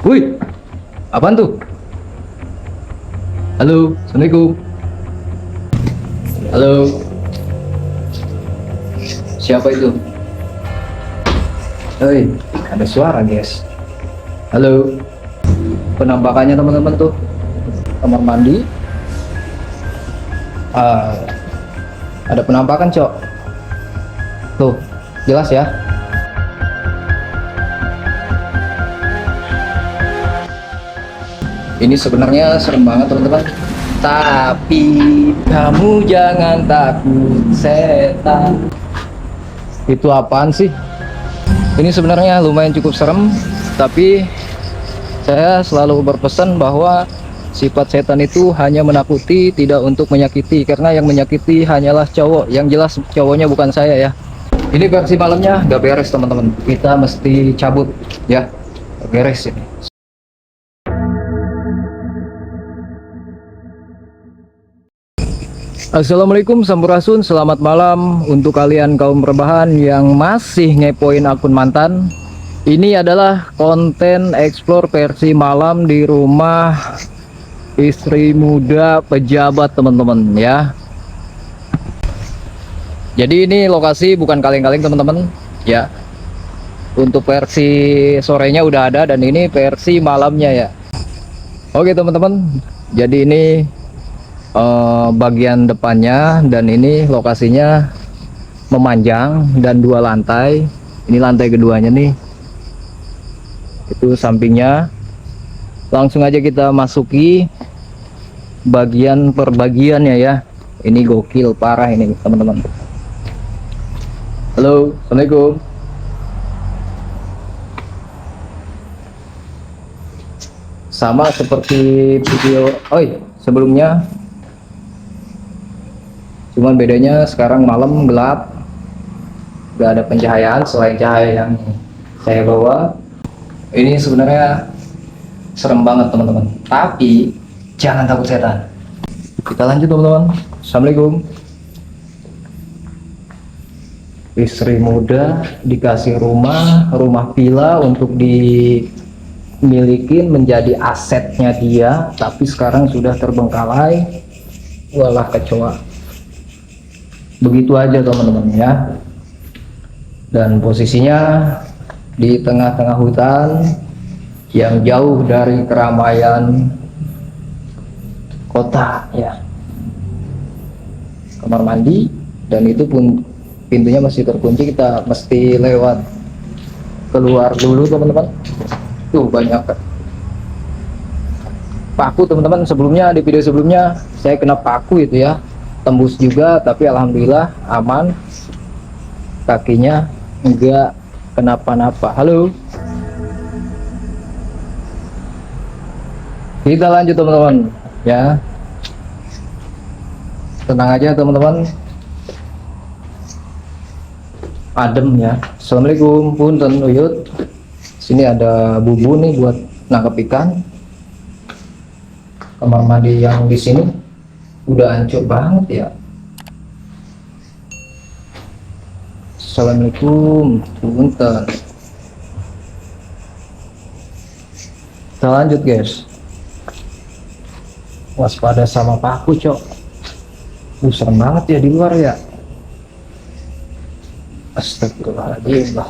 Wih, apaan tuh? Halo, Assalamualaikum. Halo, siapa itu? Hei, ada suara, guys. Halo, penampakannya teman-teman tuh kamar mandi. Ah, ada penampakan, Cok. Tuh, jelas ya. Ini sebenarnya serem banget, teman-teman. Tapi kamu jangan takut, setan. Itu apaan sih? Ini sebenarnya lumayan cukup serem, tapi saya selalu berpesan bahwa sifat setan itu hanya menakuti, tidak untuk menyakiti, karena yang menyakiti hanyalah cowok. Yang jelas cowoknya bukan saya ya. Ini versi malamnya gak beres, teman-teman. Kita mesti cabut ya. Gak beres ini. Assalamualaikum Sampurasun, selamat malam untuk kalian kaum rebahan yang masih ngepoin akun mantan. Ini adalah konten explore versi malam di rumah istri muda pejabat, teman-teman ya. Jadi ini lokasi bukan kaleng-kaleng, teman-teman ya. Untuk versi sorenya udah ada, dan ini versi malamnya ya. Oke teman-teman, jadi ini bagian depannya, dan ini lokasinya memanjang dan 2 lantai. Ini lantai keduanya nih, itu sampingnya. Langsung aja kita masuki bagian per bagiannya ya. Ini gokil parah ini, teman-teman. Halo, Assalamualaikum. Sama seperti video sebelumnya, cuman bedanya sekarang malam, gelap, gak ada pencahayaan selain cahaya yang saya bawa. Ini sebenarnya serem banget, teman-teman, tapi jangan takut setan. Kita lanjut, teman-teman. Assalamualaikum. Istri muda dikasih rumah villa untuk dimiliki, menjadi asetnya dia, tapi sekarang sudah terbengkalai. Walah kecoa. Begitu aja, teman-teman ya. Dan posisinya di tengah-tengah hutan yang jauh dari keramaian kota ya. Kamar mandi, dan itu pun pintunya masih terkunci. Kita mesti lewat keluar dulu, teman-teman. Tuh banyak paku, teman-teman. Sebelumnya di video sebelumnya saya kena paku itu ya, tembus juga, tapi alhamdulillah aman, kakinya enggak kenapa-napa. Halo, kita lanjut, teman-teman ya. Tenang aja, teman-teman, adem ya. Assalamualaikum. Punten Uyut, sini ada bubu nih buat nangkep ikan. Kamar mandi yang di sini udah hancur banget ya. Assalamualaikum. Punten. Kita lanjut, guys. Waspada sama paku, Cok. Serem banget ya di luar ya. Astagfirullahaladzim.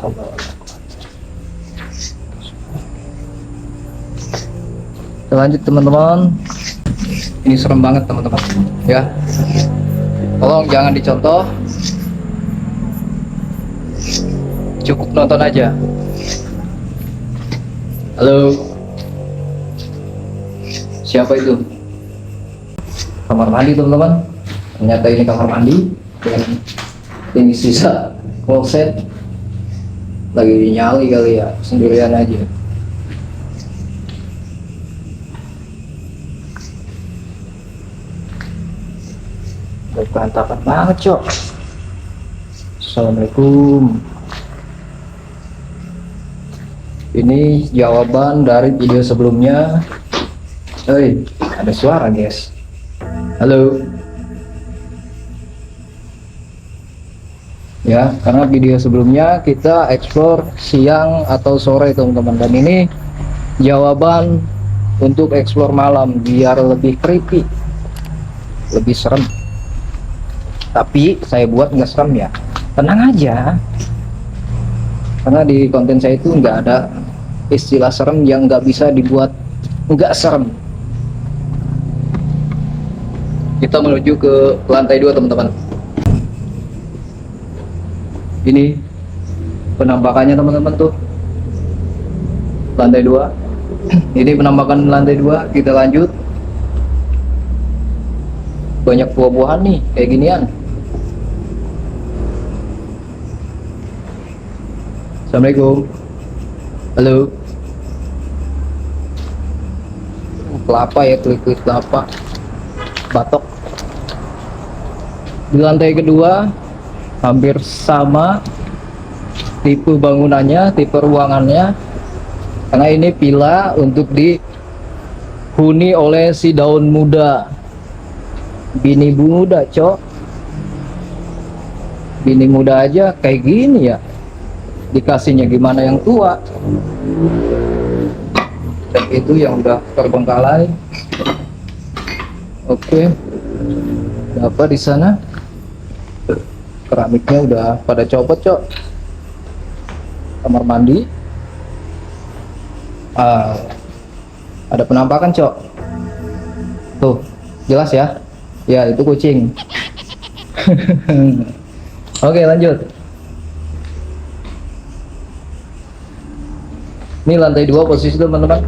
Kita lanjut, teman-teman. Ini serem banget, teman-teman ya. Tolong jangan dicontoh, cukup nonton aja. Halo, siapa itu? Kamar mandi, teman-teman. Ternyata ini kamar mandi, dan ini sisa kloset lagi dinyali kali ya, sendirian aja. Berantakan banget, Cok. Assalamualaikum. Ini jawaban dari video sebelumnya. Ada suara, guys. Halo ya, karena video sebelumnya kita explore siang atau sore, teman-teman, dan ini jawaban untuk explore malam biar lebih creepy, lebih serem. Tapi saya buat nggak serem ya, tenang aja, karena di konten saya itu nggak ada istilah serem yang nggak bisa dibuat nggak serem. Kita menuju ke lantai 2 teman-teman. Ini penampakannya teman-teman tuh, lantai 2. Ini penampakan lantai 2. Kita lanjut. Banyak buah-buahan nih kayak ginian. Assalamualaikum. Halo. Kelapa ya, klik-klik kelapa, batok. Di lantai kedua hampir sama tipe bangunannya, tipe ruangannya, karena ini villa untuk dihuni oleh si daun muda, bini muda, cok. Bini muda aja kayak gini ya, dikasihnya gimana yang tua. Dan itu yang udah terbengkalai. Oke, apa di sana? Keramiknya udah pada copot, cok. Kamar mandi, ada penampakan, cok. Tuh, jelas ya. Ya, itu kucing. Oke, lanjut. Ini lantai 2 posisi teman-teman.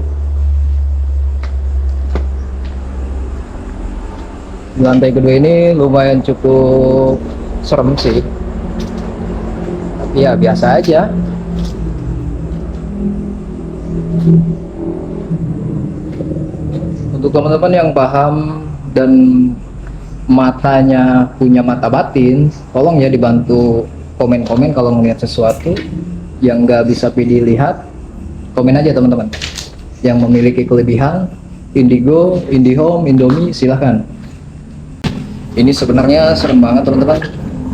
Di lantai kedua ini lumayan cukup serem sih, tapi ya biasa aja. Untuk teman-teman yang paham dan matanya punya mata batin, tolong ya dibantu komen-komen kalau melihat sesuatu yang nggak bisa dilihat. Komen aja teman-teman yang memiliki kelebihan. Indigo, Indihome, Indomie, silahkan. Ini sebenarnya serem banget teman-teman,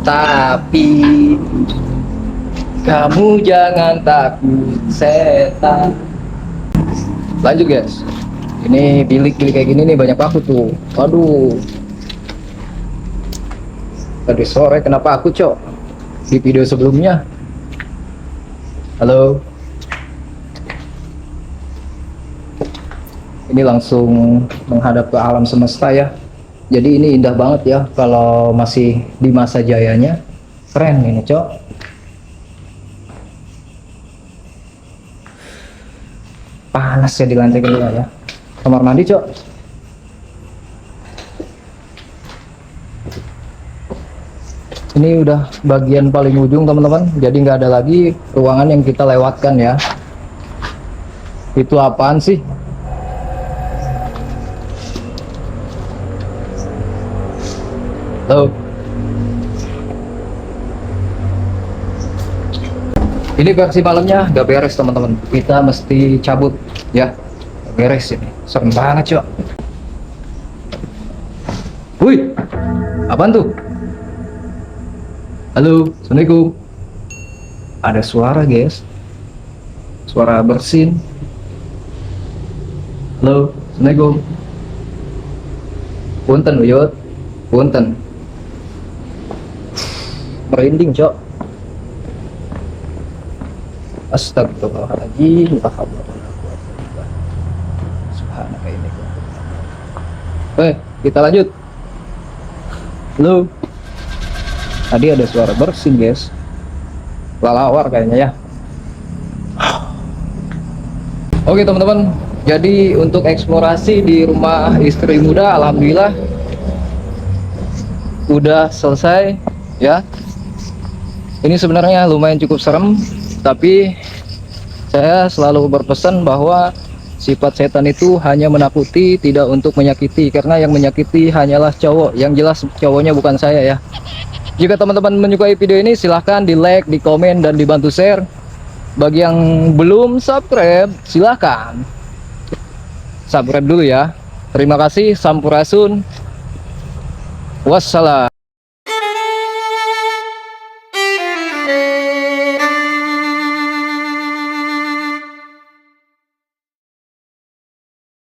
tapi kamu jangan takut setan. Lanjut guys. Ini bilik-bilik kayak gini nih banyak aku tuh. Waduh, tadi sore kenapa aku, cok, di video sebelumnya. Halo. Ini langsung menghadap ke alam semesta ya. Jadi ini indah banget ya kalau masih di masa jayanya. Keren ini, cok. Panas ya di lantai kedua ya. Kamar mandi, cok. Ini udah bagian paling ujung teman-teman. Jadi nggak ada lagi ruangan yang kita lewatkan ya. Itu apaan sih? Halo. Ini versi malamnya gak beres teman-teman. Kita mesti cabut ya. Gak beres ini. Serem banget, cok. Wih, apaan tuh? Halo, assalamualaikum. Ada suara guys. Suara bersin. Halo, assalamualaikum. Punten Uyut. Punten. Merinding, cok. Astagfirullahaladzim. Subhanaka ini. Kita lanjut. Halo. Tadi ada suara bersin guys. Lalawar kayaknya ya. Oke teman-teman, jadi untuk eksplorasi di rumah istri muda alhamdulillah udah selesai ya. Ini sebenarnya lumayan cukup serem, tapi saya selalu berpesan bahwa sifat setan itu hanya menakuti, tidak untuk menyakiti, karena yang menyakiti hanyalah cowok. Yang jelas cowoknya bukan saya ya. Jika teman-teman menyukai video ini silahkan di like, di komen, dan dibantu share. Bagi yang belum subscribe silahkan subscribe dulu ya. Terima kasih, sampurasun, wassalam.